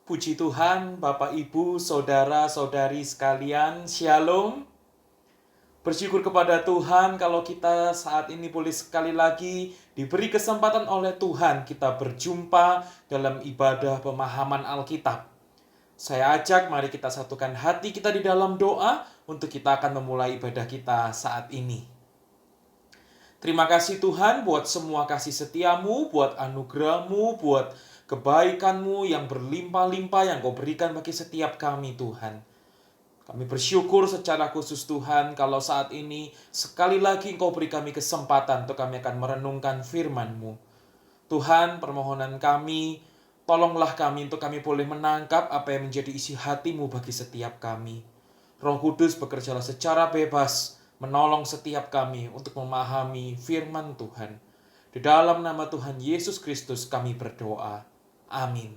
Puji Tuhan, Bapak, Ibu, Saudara-saudari sekalian, Shalom. Bersyukur kepada Tuhan kalau kita saat ini boleh sekali lagi diberi kesempatan oleh Tuhan kita berjumpa dalam ibadah pemahaman Alkitab. Saya ajak mari kita satukan hati kita di dalam doa untuk kita akan memulai ibadah kita saat ini. Terima kasih Tuhan buat semua kasih setiamu, buat anugerahmu, buat kebaikanmu yang berlimpah-limpah yang kau berikan bagi setiap kami Tuhan. Kami bersyukur secara khusus Tuhan kalau saat ini sekali lagi Engkau beri kami kesempatan untuk kami akan merenungkan firman-Mu. Tuhan, permohonan kami, tolonglah kami untuk kami boleh menangkap apa yang menjadi isi hati-Mu bagi setiap kami. Roh Kudus bekerjalah secara bebas, menolong setiap kami untuk memahami firman Tuhan. Di dalam nama Tuhan Yesus Kristus kami berdoa. Amin.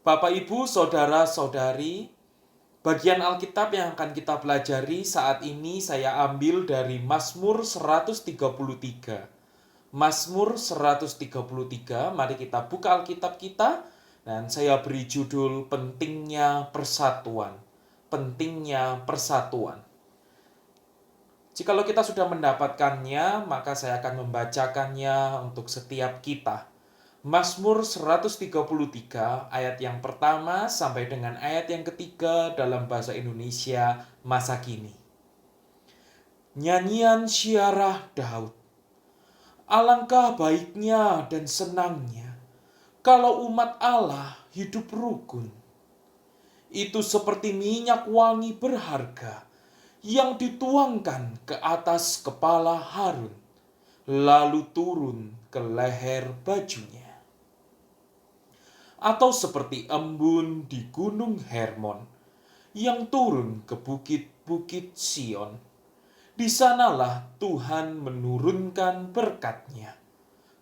Bapak, Ibu, Saudara-saudari, bagian Alkitab yang akan kita pelajari saat ini saya ambil dari Mazmur 133. Mazmur 133, mari kita buka Alkitab kita dan saya beri judul Pentingnya Persatuan. Pentingnya persatuan. Jikalau kita sudah mendapatkannya, maka saya akan membacakannya untuk setiap kita. Mazmur 133 ayat yang pertama sampai dengan ayat yang ketiga dalam bahasa Indonesia masa kini. Nyanyian syiarah Daud. Alangkah baiknya dan senangnya kalau umat Allah hidup rukun. Itu seperti minyak wangi berharga yang dituangkan ke atas kepala Harun, lalu turun ke leher bajunya. Atau seperti embun di gunung Hermon yang turun ke bukit-bukit Sion. Di sanalah Tuhan menurunkan berkat-Nya,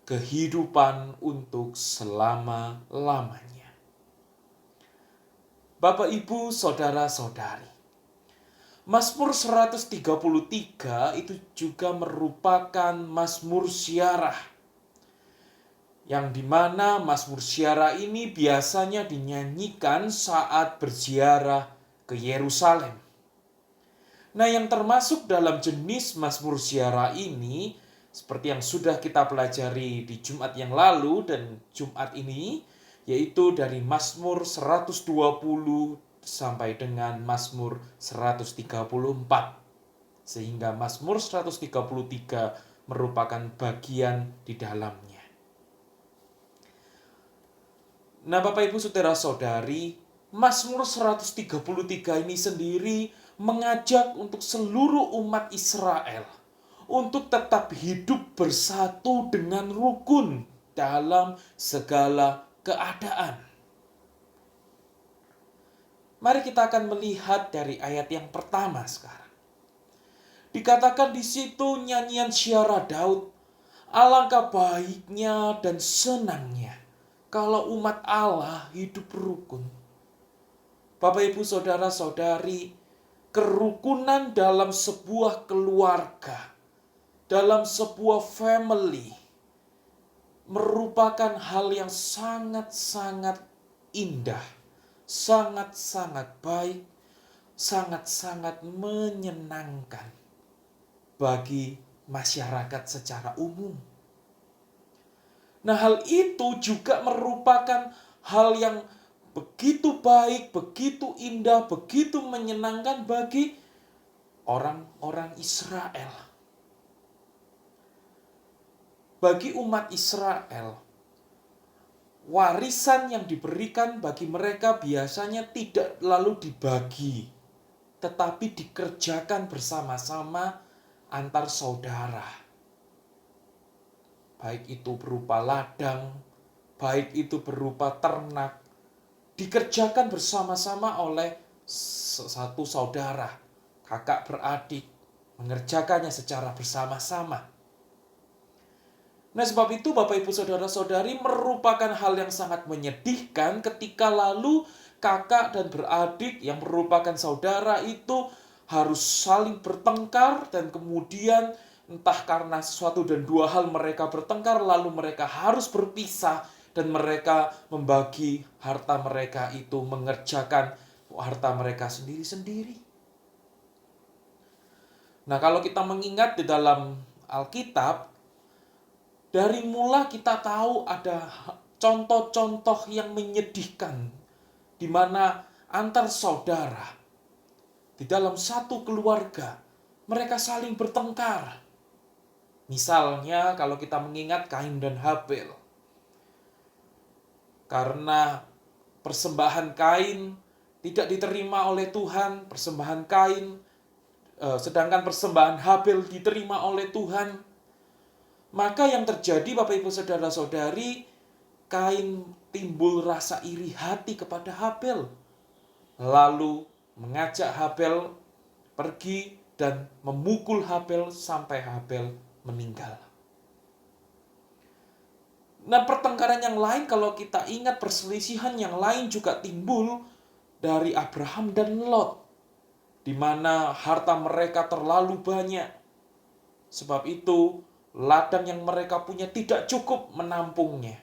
kehidupan untuk selama-lamanya. Bapak, Ibu, Saudara-saudari, Mazmur 133 itu juga merupakan Mazmur syiarah, yang dimana Mazmur syiarah ini biasanya dinyanyikan saat berziarah ke Yerusalem. Nah, yang termasuk dalam jenis Mazmur syiarah ini, seperti yang sudah kita pelajari di Jumat yang lalu dan Jumat ini, yaitu dari Mazmur 120 sampai dengan Mazmur 134. Sehingga Mazmur 133 merupakan bagian di dalamnya. Nah, Bapak, Ibu, Saudara-saudari, Mazmur 133 ini sendiri mengajak untuk seluruh umat Israel untuk tetap hidup bersatu dengan rukun dalam segala keadaan. Mari kita akan melihat dari ayat yang pertama sekarang. Dikatakan di situ nyanyian syiarah Daud, alangkah baiknya dan senangnya kalau umat Allah hidup rukun. Bapak, Ibu, Saudara-saudari, kerukunan dalam sebuah keluarga, dalam sebuah family, merupakan hal yang sangat-sangat indah, sangat-sangat baik, sangat-sangat menyenangkan bagi masyarakat secara umum. Nah, hal itu juga merupakan hal yang begitu baik, begitu indah, begitu menyenangkan bagi orang-orang Israel. Bagi umat Israel, warisan yang diberikan bagi mereka biasanya tidak lalu dibagi, tetapi dikerjakan bersama-sama antar saudara. Baik itu berupa ladang, baik itu berupa ternak, dikerjakan bersama-sama oleh satu saudara, kakak beradik, mengerjakannya secara bersama-sama. Nah, sebab itu Bapak, Ibu, Saudara-saudari, merupakan hal yang sangat menyedihkan ketika lalu kakak dan beradik yang merupakan saudara itu harus saling bertengkar dan kemudian entah karena sesuatu dan dua hal mereka bertengkar lalu mereka harus berpisah dan mereka membagi harta mereka itu, mengerjakan harta mereka sendiri-sendiri. Nah, kalau kita mengingat di dalam Alkitab, dari mula kita tahu ada contoh-contoh yang menyedihkan, di mana antar saudara, di dalam satu keluarga, mereka saling bertengkar. Misalnya, kalau kita mengingat Kain dan Habel. Karena persembahan Kain tidak diterima oleh Tuhan, sedangkan persembahan Habel diterima oleh Tuhan. Maka yang terjadi, Bapak Ibu Saudara-saudari, Kain timbul rasa iri hati kepada Habel. Lalu mengajak Habel pergi dan memukul Habel sampai Habel meninggal. Nah, pertengkaran yang lain, kalau kita ingat, perselisihan yang lain juga timbul dari Abraham dan Lot, di mana harta mereka terlalu banyak. Sebab itu, ladang yang mereka punya tidak cukup menampungnya,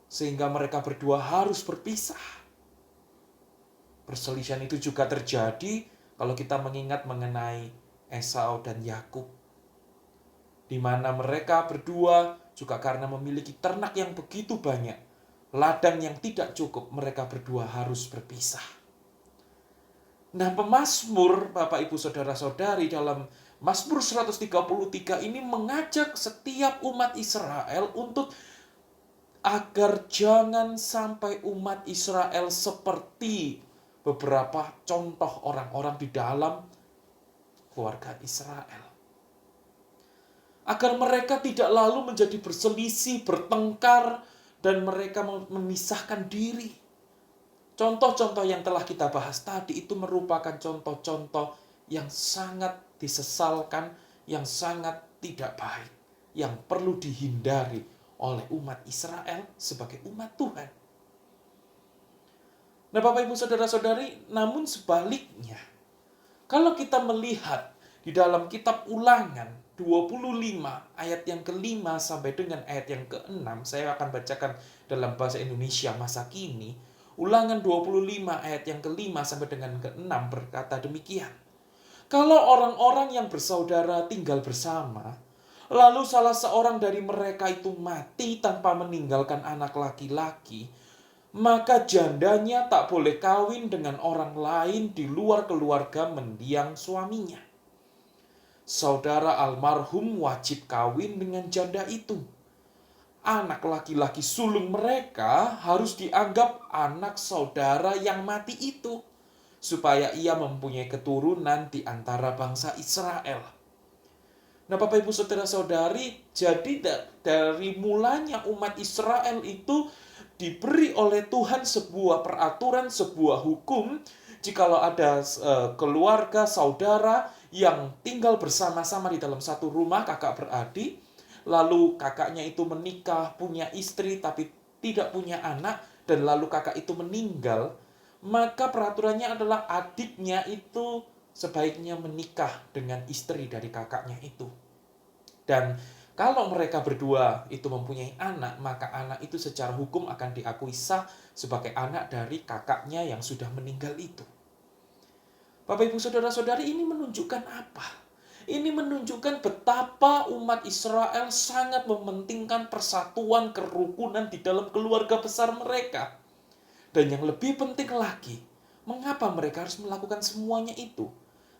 sehingga mereka berdua harus berpisah. Perselisihan itu juga terjadi kalau kita mengingat mengenai Esau dan Yakub, di mana mereka berdua juga karena memiliki ternak yang begitu banyak, ladang yang tidak cukup, mereka berdua harus berpisah. Nah, pemazmur, Bapak Ibu Saudara-saudari, dalam Mazmur 133 ini mengajak setiap umat Israel untuk agar jangan sampai umat Israel seperti beberapa contoh orang-orang di dalam keluarga Israel. Agar mereka tidak lalu menjadi berselisih, bertengkar, dan mereka memisahkan diri. Contoh-contoh yang telah kita bahas tadi itu merupakan contoh-contoh yang sangat disesalkan, yang sangat tidak baik, yang perlu dihindari oleh umat Israel sebagai umat Tuhan. Nah, Bapak Ibu Saudara-saudari, namun sebaliknya, kalau kita melihat di dalam kitab Ulangan 25 ayat yang ke-5 sampai dengan ayat yang ke-6, saya akan bacakan dalam bahasa Indonesia masa kini. Ulangan 25 ayat yang ke-5 sampai dengan ke-6 berkata demikian. Kalau orang-orang yang bersaudara tinggal bersama, lalu salah seorang dari mereka itu mati tanpa meninggalkan anak laki-laki, maka jandanya tak boleh kawin dengan orang lain di luar keluarga mendiang suaminya. Saudara almarhum wajib kawin dengan janda itu. Anak laki-laki sulung mereka harus dianggap anak saudara yang mati itu, supaya ia mempunyai keturunan di antara bangsa Israel. Nah, Bapak Ibu Saudara-saudari, jadi dari mulanya umat Israel itu diberi oleh Tuhan sebuah peraturan, sebuah hukum, jikalau ada keluarga, saudara yang tinggal bersama-sama di dalam satu rumah, kakak beradik, lalu kakaknya itu menikah, punya istri tapi tidak punya anak, dan lalu kakak itu meninggal, maka peraturannya adalah adiknya itu sebaiknya menikah dengan istri dari kakaknya itu. Dan kalau mereka berdua itu mempunyai anak, maka anak itu secara hukum akan diakui sah sebagai anak dari kakaknya yang sudah meninggal itu. Bapak Ibu Saudara-saudari, ini menunjukkan apa? Ini menunjukkan betapa umat Israel sangat mementingkan persatuan, kerukunan di dalam keluarga besar mereka. Dan yang lebih penting lagi, mengapa mereka harus melakukan semuanya itu?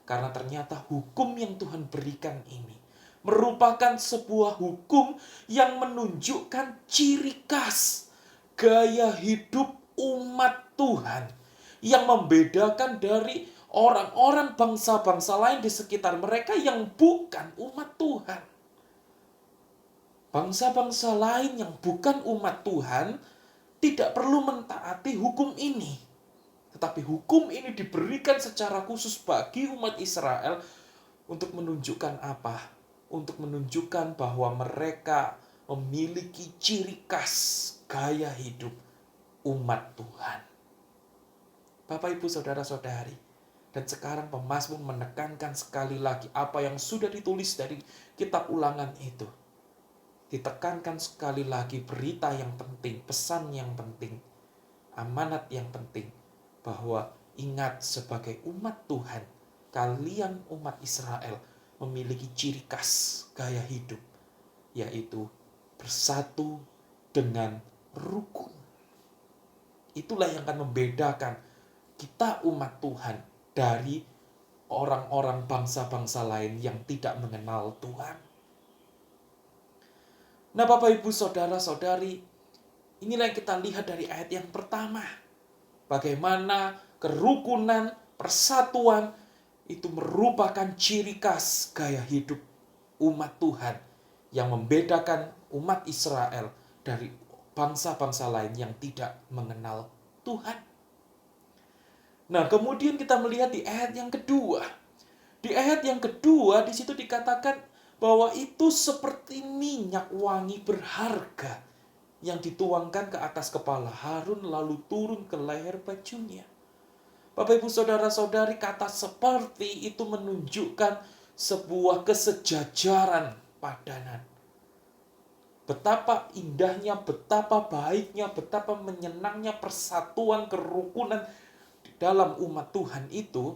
Karena ternyata hukum yang Tuhan berikan ini merupakan sebuah hukum yang menunjukkan ciri khas gaya hidup umat Tuhan, yang membedakan dari orang-orang bangsa-bangsa lain di sekitar mereka yang bukan umat Tuhan. Bangsa-bangsa lain yang bukan umat Tuhan tidak perlu mentaati hukum ini. Tetapi hukum ini diberikan secara khusus bagi umat Israel untuk menunjukkan apa? Untuk menunjukkan bahwa mereka memiliki ciri khas gaya hidup umat Tuhan. Bapak, Ibu, Saudara-saudari, dan sekarang pemazmur menekankan sekali lagi apa yang sudah ditulis dari kitab Ulangan itu. ditekankan sekali lagi berita yang penting, pesan yang penting, amanat yang penting, bahwa ingat sebagai umat Tuhan, kalian umat Israel memiliki ciri khas gaya hidup, yaitu bersatu dengan rukun. Itulah yang akan membedakan kita umat Tuhan dari orang-orang bangsa-bangsa lain yang tidak mengenal Tuhan. Nah, Bapak Ibu Saudara-saudari, inilah yang kita lihat dari ayat yang pertama. Bagaimana kerukunan, persatuan itu merupakan ciri khas gaya hidup umat Tuhan yang membedakan umat Israel dari bangsa-bangsa lain yang tidak mengenal Tuhan. Nah, kemudian kita melihat di ayat yang kedua. Di ayat yang kedua, di situ dikatakan bahwa itu seperti minyak wangi berharga yang dituangkan ke atas kepala Harun lalu turun ke leher bajunya. Bapak Ibu Saudara-saudari, kata seperti itu menunjukkan sebuah kesejajaran padanan. Betapa indahnya, betapa baiknya, betapa menyenangnya persatuan kerukunan di dalam umat Tuhan itu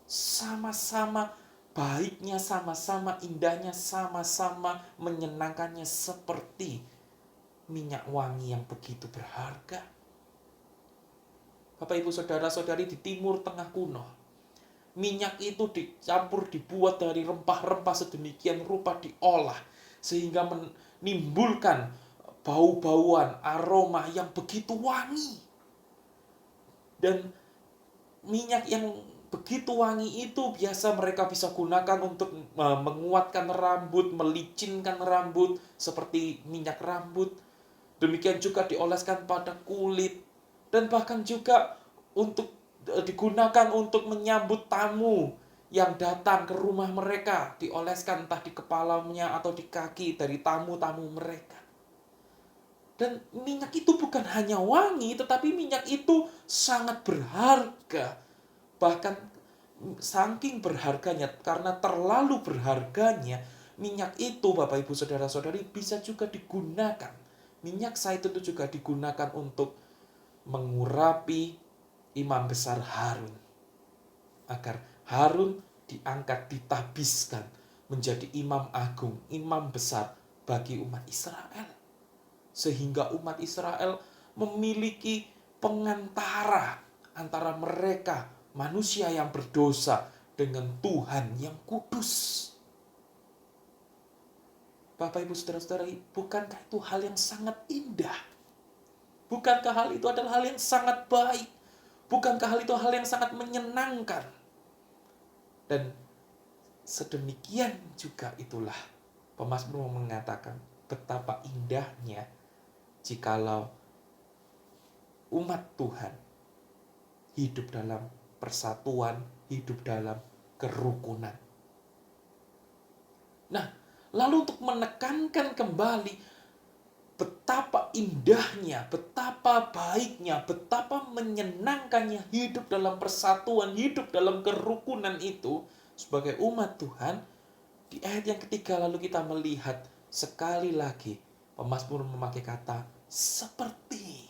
sama-sama baiknya, sama-sama indahnya, sama-sama menyenangkannya seperti minyak wangi yang begitu berharga. Bapak Ibu Saudara-saudari, di Timur Tengah kuno, minyak itu dicampur, dibuat dari rempah-rempah sedemikian rupa, diolah sehingga menimbulkan bau-bauan, aroma yang begitu wangi. Dan minyak yang begitu wangi itu biasa mereka bisa gunakan untuk menguatkan rambut, melicinkan rambut seperti minyak rambut. Demikian juga dioleskan pada kulit dan bahkan juga untuk digunakan untuk menyambut tamu yang datang ke rumah mereka, dioleskan entah di kepalanya atau di kaki dari tamu-tamu mereka. Dan minyak itu bukan hanya wangi, tetapi minyak itu sangat berharga. Bahkan saking berharganya, karena terlalu berharganya, minyak itu Bapak Ibu Saudara-saudari bisa juga digunakan. Minyak zaitun itu juga digunakan untuk mengurapi imam besar Harun. Agar Harun diangkat, ditabiskan menjadi imam agung, imam besar bagi umat Israel. Sehingga umat Israel memiliki pengantara antara mereka, manusia yang berdosa, dengan Tuhan yang kudus. Bapak Ibu Saudara-saudari, bukankah itu hal yang sangat indah? Bukankah hal itu adalah hal yang sangat baik? Bukankah hal itu hal yang sangat menyenangkan? Dan sedemikian juga itulah pemazmur mengatakan betapa indahnya jikalau umat Tuhan hidup dalam persatuan, hidup dalam kerukunan. Nah, lalu untuk menekankan kembali betapa indahnya, betapa baiknya, betapa menyenangkannya hidup dalam persatuan, hidup dalam kerukunan itu sebagai umat Tuhan, di ayat yang ketiga lalu kita melihat sekali lagi pemazmur memakai kata seperti.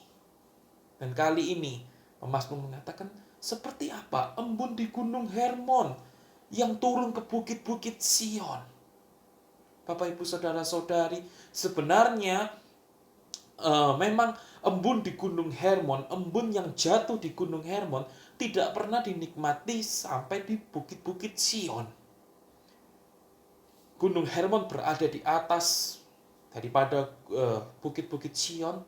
Dan kali ini pemazmur mengatakan seperti apa? Embun di gunung Hermon yang turun ke bukit-bukit Sion. Bapak Ibu Saudara-saudari, sebenarnya memang embun di gunung Hermon, embun yang jatuh di gunung Hermon tidak pernah dinikmati sampai di bukit-bukit Sion. Gunung Hermon berada di atas daripada bukit-bukit Sion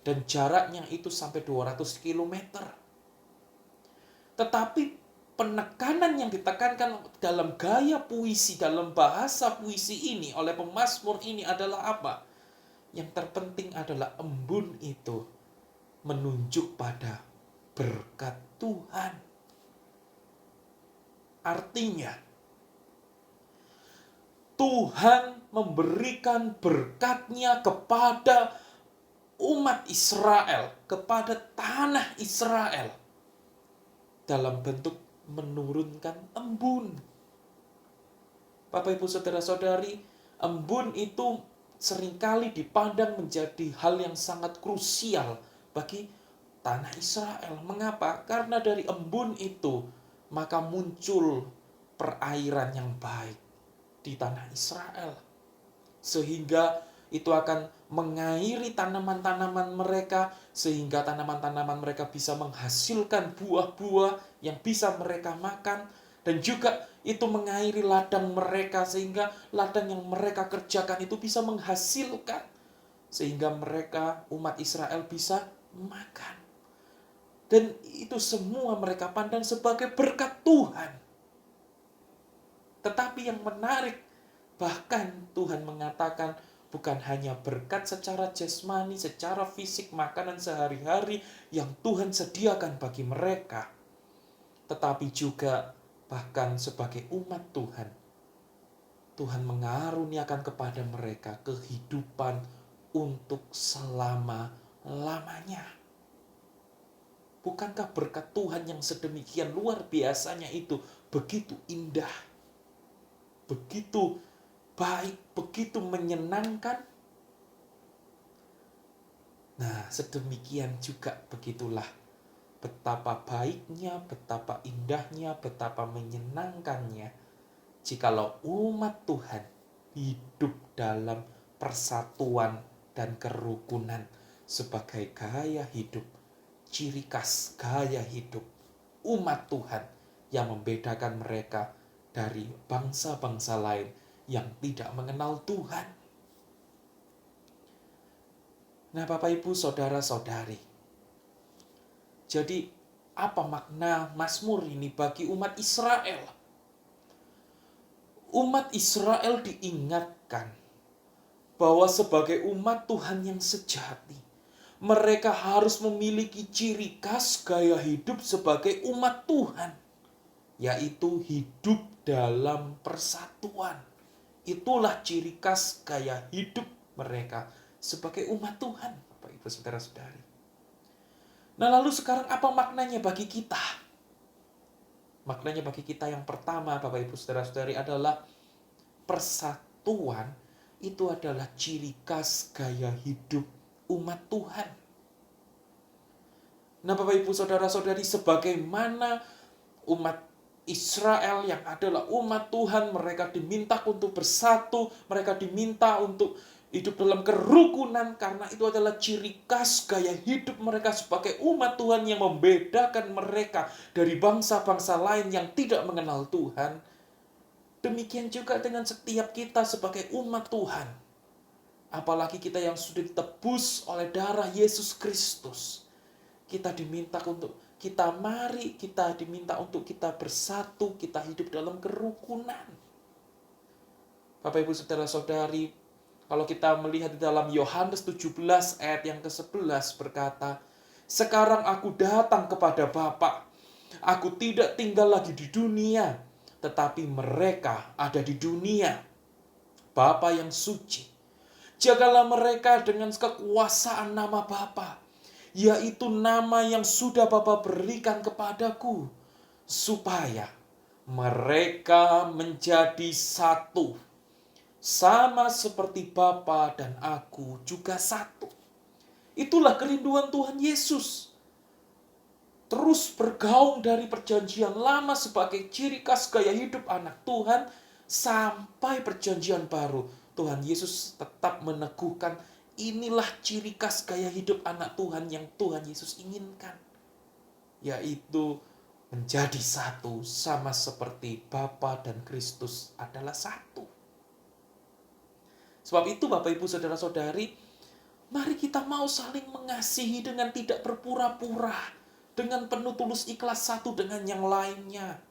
dan jaraknya itu sampai 200 km. Tetapi penekanan yang ditekankan dalam gaya puisi, dalam bahasa puisi ini oleh pemazmur ini adalah apa? Yang terpenting adalah embun itu menunjuk pada berkat Tuhan. Artinya, Tuhan memberikan berkat-Nya kepada umat Israel, kepada tanah Israel, dalam bentuk menurunkan embun. Bapak Ibu Saudara-saudari, embun itu seringkali dipandang menjadi hal yang sangat krusial bagi tanah Israel. Mengapa? Karena dari embun itu maka muncul perairan yang baik di tanah Israel. Sehingga itu akan mengairi tanaman-tanaman mereka, sehingga tanaman-tanaman mereka bisa menghasilkan buah-buah yang bisa mereka makan, dan juga itu mengairi ladang mereka, sehingga ladang yang mereka kerjakan itu bisa menghasilkan, sehingga mereka, umat Israel, bisa makan. Dan itu semua mereka pandang sebagai berkat Tuhan. Tetapi yang menarik, bahkan Tuhan mengatakan bukan hanya berkat secara jasmani, secara fisik, makanan sehari-hari yang Tuhan sediakan bagi mereka, tetapi juga bahkan sebagai umat Tuhan, Tuhan mengaruniakan kepada mereka kehidupan untuk selama-lamanya. Bukankah berkat Tuhan yang sedemikian luar biasanya itu begitu indah, begitu baik, begitu menyenangkan? Nah, sedemikian juga begitulah betapa baiknya, betapa indahnya, betapa menyenangkannya jikalau umat Tuhan hidup dalam persatuan dan kerukunan sebagai gaya hidup, ciri khas gaya hidup umat Tuhan yang membedakan mereka dari bangsa-bangsa lain yang tidak mengenal Tuhan. Nah, Bapak Ibu, saudara-saudari, jadi apa makna Mazmur ini bagi umat Israel? Umat Israel diingatkan bahwa sebagai umat Tuhan yang sejati, mereka harus memiliki ciri khas gaya hidup sebagai umat Tuhan, yaitu hidup dalam persatuan. Itulah ciri khas gaya hidup mereka sebagai umat Tuhan, Bapak Ibu saudara-saudari. Nah, lalu sekarang apa maknanya bagi kita? Maknanya bagi kita yang pertama, Bapak Ibu saudara-saudari, adalah persatuan itu adalah ciri khas gaya hidup umat Tuhan. Nah, Bapak Ibu saudara-saudari, sebagaimana umat Israel yang adalah umat Tuhan, mereka diminta untuk bersatu, mereka diminta untuk hidup dalam kerukunan, karena itu adalah ciri khas gaya hidup mereka sebagai umat Tuhan yang membedakan mereka dari bangsa-bangsa lain yang tidak mengenal Tuhan. Demikian juga dengan setiap kita sebagai umat Tuhan. Apalagi kita yang sudah ditebus oleh darah Yesus Kristus. Kita diminta untuk kita diminta untuk kita bersatu, kita hidup dalam kerukunan. Bapak Ibu saudara-saudari, kalau kita melihat di dalam Yohanes 17 ayat yang ke-11 berkata, "Sekarang aku datang kepada Bapa. Aku tidak tinggal lagi di dunia, tetapi mereka ada di dunia. Bapa yang suci, jagalah mereka dengan kekuasaan nama Bapa, yaitu nama yang sudah Bapa berikan kepadaku, supaya mereka menjadi satu, sama seperti Bapa dan aku juga satu." Itulah kerinduan Tuhan Yesus. Terus bergaung dari perjanjian lama sebagai ciri khas gaya hidup anak Tuhan, sampai perjanjian baru. Tuhan Yesus tetap meneguhkan inilah ciri khas gaya hidup anak Tuhan yang Tuhan Yesus inginkan, yaitu menjadi satu sama seperti Bapa dan Kristus adalah satu. Sebab itu Bapak Ibu saudara-saudari, mari kita mau saling mengasihi dengan tidak berpura-pura, dengan penuh tulus ikhlas satu dengan yang lainnya.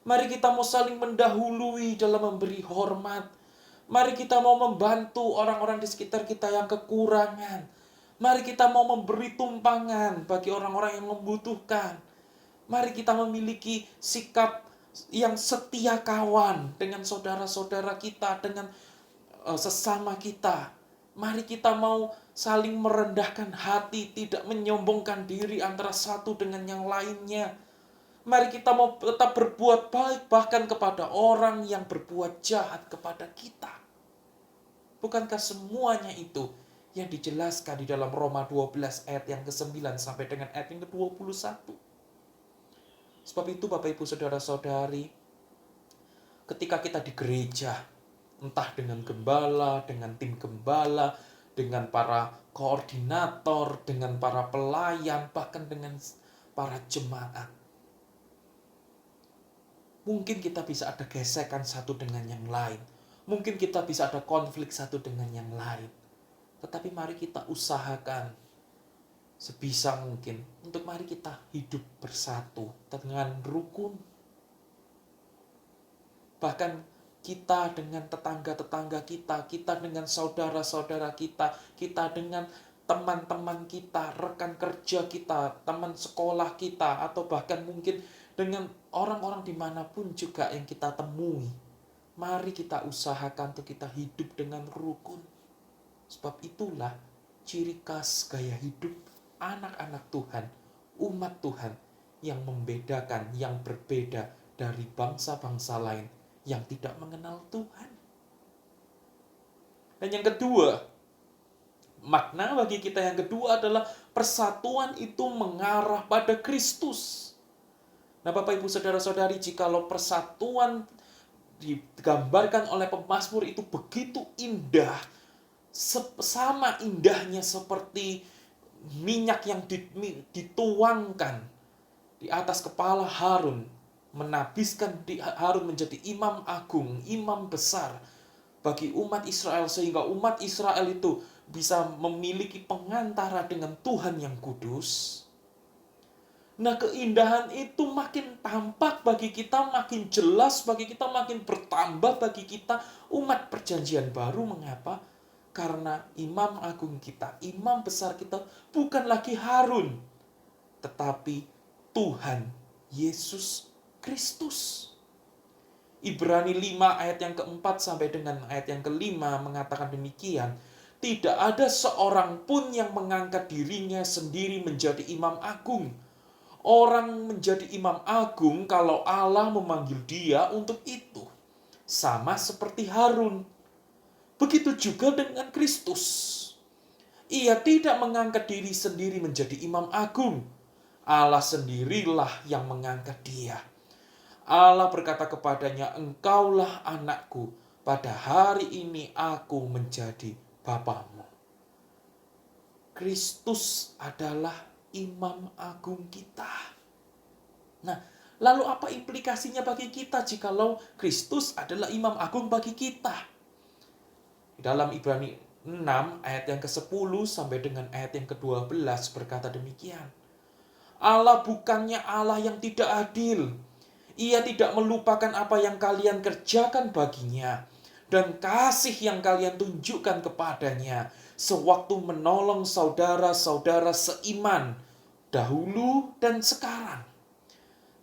Mari kita mau saling mendahului dalam memberi hormat. Mari kita mau membantu orang-orang di sekitar kita yang kekurangan. Mari kita mau memberi tumpangan bagi orang-orang yang membutuhkan. Mari kita memiliki sikap yang setia kawan dengan saudara-saudara kita, dengan sesama kita. Mari kita mau saling merendahkan hati, tidak menyombongkan diri antara satu dengan yang lainnya. Mari kita mau tetap berbuat baik bahkan kepada orang yang berbuat jahat kepada kita. Bukankah semuanya itu yang dijelaskan di dalam Roma 12 ayat yang ke-9 sampai dengan ayat yang ke-21? Sebab itu Bapak Ibu Saudara-saudari, ketika kita di gereja, entah dengan gembala, dengan tim gembala, dengan para koordinator, dengan para pelayan, bahkan dengan para jemaat, mungkin kita bisa ada gesekan satu dengan yang lain. Mungkin kita bisa ada konflik satu dengan yang lain. Tetapi mari kita usahakan sebisa mungkin untuk mari kita hidup bersatu dengan rukun. Bahkan kita dengan tetangga-tetangga kita, kita dengan saudara-saudara kita, kita dengan teman-teman kita, rekan kerja kita, teman sekolah kita, atau bahkan mungkin dengan orang-orang dimanapun juga yang kita temui. Mari kita usahakan untuk kita hidup dengan rukun. Sebab itulah ciri khas gaya hidup anak-anak Tuhan, umat Tuhan, yang membedakan, yang berbeda dari bangsa-bangsa lain yang tidak mengenal Tuhan. Dan yang kedua, makna bagi kita yang kedua adalah persatuan itu mengarah pada Kristus. Nah, Bapak Ibu Saudara-saudari, jikalau persatuan digambarkan oleh pemazmur itu begitu indah, sama indahnya seperti minyak yang dituangkan di atas kepala Harun, menabiskan Harun menjadi imam agung, imam besar bagi umat Israel, sehingga umat Israel itu bisa memiliki pengantara dengan Tuhan yang kudus. Nah, keindahan itu makin tampak bagi kita, makin jelas bagi kita, makin bertambah bagi kita umat perjanjian baru. Mengapa? Karena imam agung kita, imam besar kita bukan lagi Harun, tetapi Tuhan Yesus Kristus. Ibrani 5 ayat yang keempat sampai dengan ayat yang kelima mengatakan demikian. Tidak ada seorang pun yang mengangkat dirinya sendiri menjadi imam agung. Orang menjadi imam agung kalau Allah memanggil dia untuk itu. Sama seperti Harun. Begitu juga dengan Kristus. Ia tidak mengangkat diri sendiri menjadi imam agung. Allah sendirilah yang mengangkat dia. Allah berkata kepadanya, engkaulah anakku, pada hari ini aku menjadi bapamu. Kristus adalah imam agung kita. Nah, lalu apa implikasinya bagi kita jikalau Kristus adalah imam agung bagi kita? Dalam Ibrani 6 ayat yang ke-10 sampai dengan ayat yang ke-12 berkata demikian. Allah bukannya Allah yang tidak adil. Ia tidak melupakan apa yang kalian kerjakan baginya dan kasih yang kalian tunjukkan kepadanya sewaktu menolong saudara-saudara seiman dahulu dan sekarang.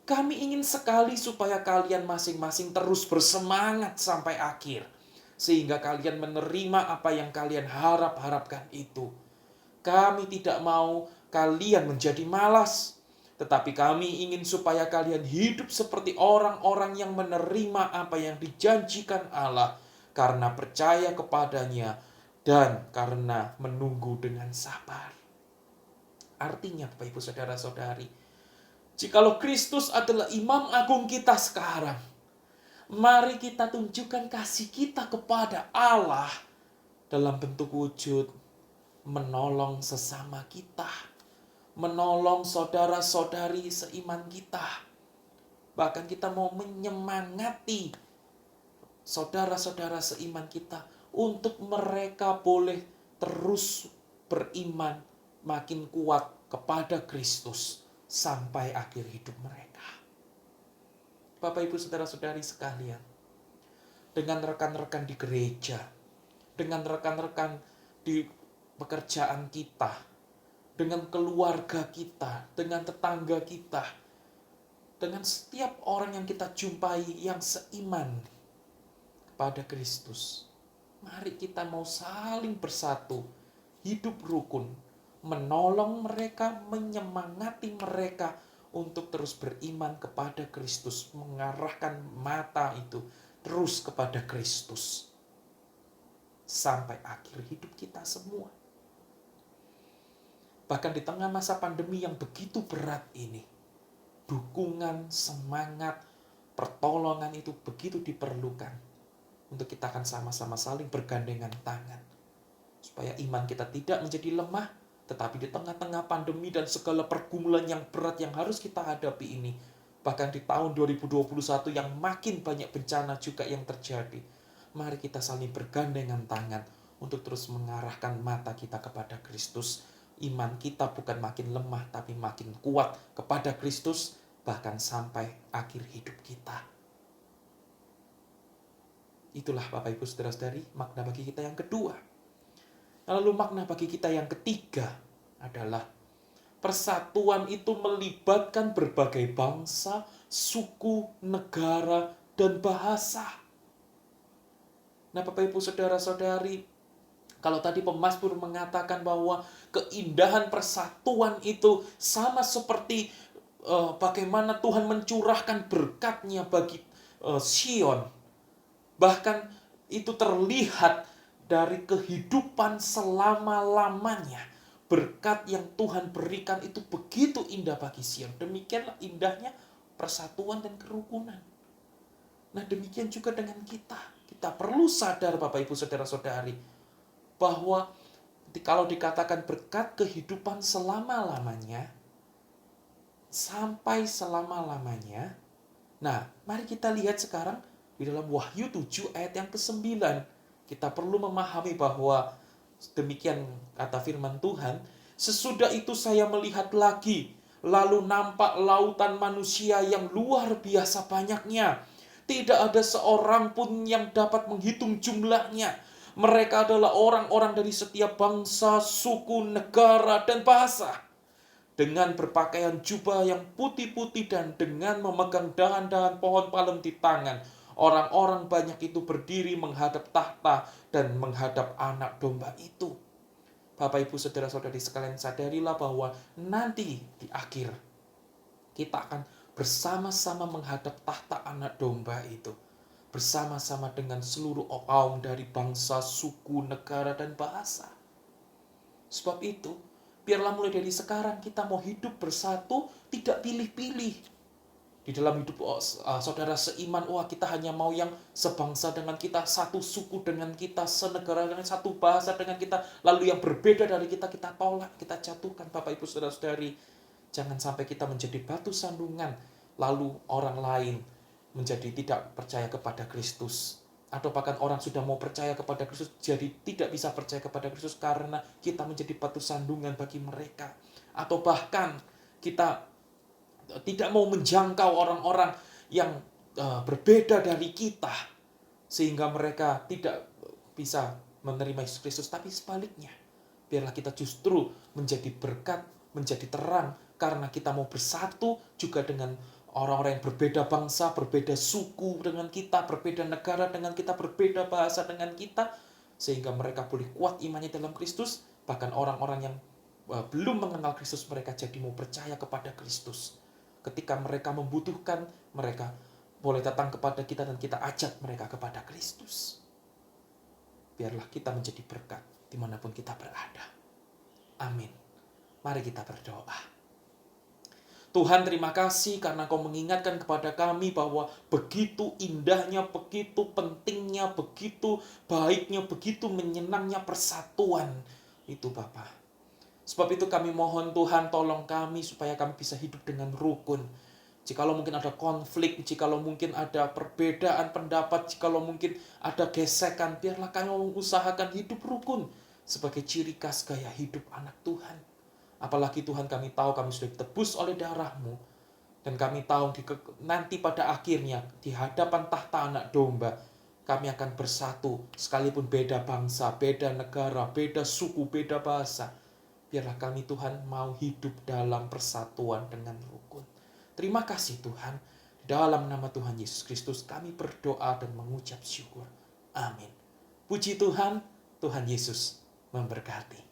Kami ingin sekali supaya kalian masing-masing terus bersemangat sampai akhir, sehingga kalian menerima apa yang kalian harap-harapkan itu. Kami tidak mau kalian menjadi malas, tetapi kami ingin supaya kalian hidup seperti orang-orang yang menerima apa yang dijanjikan Allah, karena percaya kepadanya dan karena menunggu dengan sabar. Artinya, Bapak Ibu Saudara-saudari, jikalau Kristus adalah imam agung kita sekarang, mari kita tunjukkan kasih kita kepada Allah dalam bentuk wujud menolong sesama kita, menolong saudara-saudari seiman kita. Bahkan kita mau menyemangati saudara-saudara seiman kita untuk mereka boleh terus beriman makin kuat kepada Kristus sampai akhir hidup mereka. Bapak Ibu Saudara-saudari sekalian, dengan rekan-rekan di gereja, dengan rekan-rekan di pekerjaan kita, dengan keluarga kita, dengan tetangga kita, dengan setiap orang yang kita jumpai yang seiman kepada Kristus. Mari kita mau saling bersatu, hidup rukun, menolong mereka, menyemangati mereka untuk terus beriman kepada Kristus, mengarahkan mata itu terus kepada Kristus. sampai akhir hidup kita semua. Bahkan di tengah masa pandemi yang begitu berat ini, dukungan, semangat, pertolongan itu begitu diperlukan untuk kita akan sama-sama saling bergandengan tangan. Supaya iman kita tidak menjadi lemah, tetapi di tengah-tengah pandemi dan segala pergumulan yang berat yang harus kita hadapi ini, bahkan di tahun 2021 yang makin banyak bencana juga yang terjadi, mari kita saling bergandengan tangan untuk terus mengarahkan mata kita kepada Kristus. Iman kita bukan makin lemah, tapi makin kuat kepada Kristus, bahkan sampai akhir hidup kita. Itulah Bapak Ibu Saudara-saudari, makna bagi kita yang kedua. Lalu makna bagi kita yang ketiga adalah persatuan itu melibatkan berbagai bangsa, suku, negara, dan bahasa. Nah Bapak Ibu Saudara-saudari, kalau tadi pemazmur mengatakan bahwa keindahan persatuan itu sama seperti bagaimana Tuhan mencurahkan berkat-Nya bagi Sion. Bahkan itu terlihat dari kehidupan selama-lamanya. Berkat yang Tuhan berikan itu begitu indah bagi Sion. Demikianlah indahnya persatuan dan kerukunan. Nah demikian juga dengan kita. Kita perlu sadar Bapak Ibu Saudara-saudari, bahwa kalau dikatakan berkat kehidupan selama-lamanya, sampai selama-lamanya. Nah, mari kita lihat sekarang di dalam Wahyu 7 ayat yang ke-9. Kita perlu memahami bahwa demikian kata firman Tuhan, sesudah itu saya melihat lagi, lalu nampak lautan manusia yang luar biasa banyaknya. Tidak ada seorang pun yang dapat menghitung jumlahnya. Mereka adalah orang-orang dari setiap bangsa, suku, negara, dan bahasa. Dengan berpakaian jubah yang putih-putih dan dengan memegang dahan-dahan pohon palem di tangan, orang-orang banyak itu berdiri menghadap tahta dan menghadap anak domba itu. Bapak Ibu Saudara-saudari sekalian, sadarilah bahwa nanti di akhir kita akan bersama-sama menghadap tahta anak domba itu. Bersama-sama dengan seluruh kaum dari bangsa, suku, negara, dan bahasa. Sebab itu, biarlah mulai dari sekarang kita mau hidup bersatu, tidak pilih-pilih. Di dalam hidup saudara seiman, kita hanya mau yang sebangsa dengan kita, satu suku dengan kita, senegara dengan satu bahasa dengan kita, lalu yang berbeda dari kita, kita tolak, kita jatuhkan. Bapak Ibu Saudara-saudari, jangan sampai kita menjadi batu sandungan, lalu orang lain menjadi tidak percaya kepada Kristus. Atau bahkan orang sudah mau percaya kepada Kristus, jadi tidak bisa percaya kepada Kristus karena kita menjadi batu sandungan bagi mereka. Atau bahkan kita tidak mau menjangkau orang-orang yang berbeda dari kita, sehingga mereka tidak bisa menerima Yesus Kristus. Tapi sebaliknya, biarlah kita justru menjadi berkat, menjadi terang, karena kita mau bersatu juga dengan orang-orang yang berbeda bangsa, berbeda suku dengan kita, berbeda negara dengan kita, berbeda bahasa dengan kita, sehingga mereka boleh kuat imannya dalam Kristus. Bahkan orang-orang yang belum mengenal Kristus, mereka jadi mau percaya kepada Kristus. Ketika mereka membutuhkan, mereka boleh datang kepada kita dan kita ajak mereka kepada Kristus. Biarlah kita menjadi berkat dimanapun kita berada. Amin. Mari kita berdoa. Tuhan, terima kasih karena Kau mengingatkan kepada kami bahwa begitu indahnya, begitu pentingnya, begitu baiknya, begitu menyenangnya persatuan itu Bapa. Sebab itu kami mohon Tuhan, tolong kami supaya kami bisa hidup dengan rukun. Jikalau mungkin ada konflik, jikalau mungkin ada perbedaan pendapat, jikalau mungkin ada gesekan, biarlah kami mengusahakan hidup rukun sebagai ciri khas gaya hidup anak Tuhan. Apalagi Tuhan, kami tahu kami sudah ditebus oleh darah-Mu. Dan kami tahu nanti pada akhirnya di hadapan tahta anak domba, kami akan bersatu sekalipun beda bangsa, beda negara, beda suku, beda bahasa. Biarlah kami Tuhan mau hidup dalam persatuan dengan rukun. Terima kasih Tuhan. Dalam nama Tuhan Yesus Kristus kami berdoa dan mengucap syukur. Amin. Puji Tuhan, Tuhan Yesus memberkati.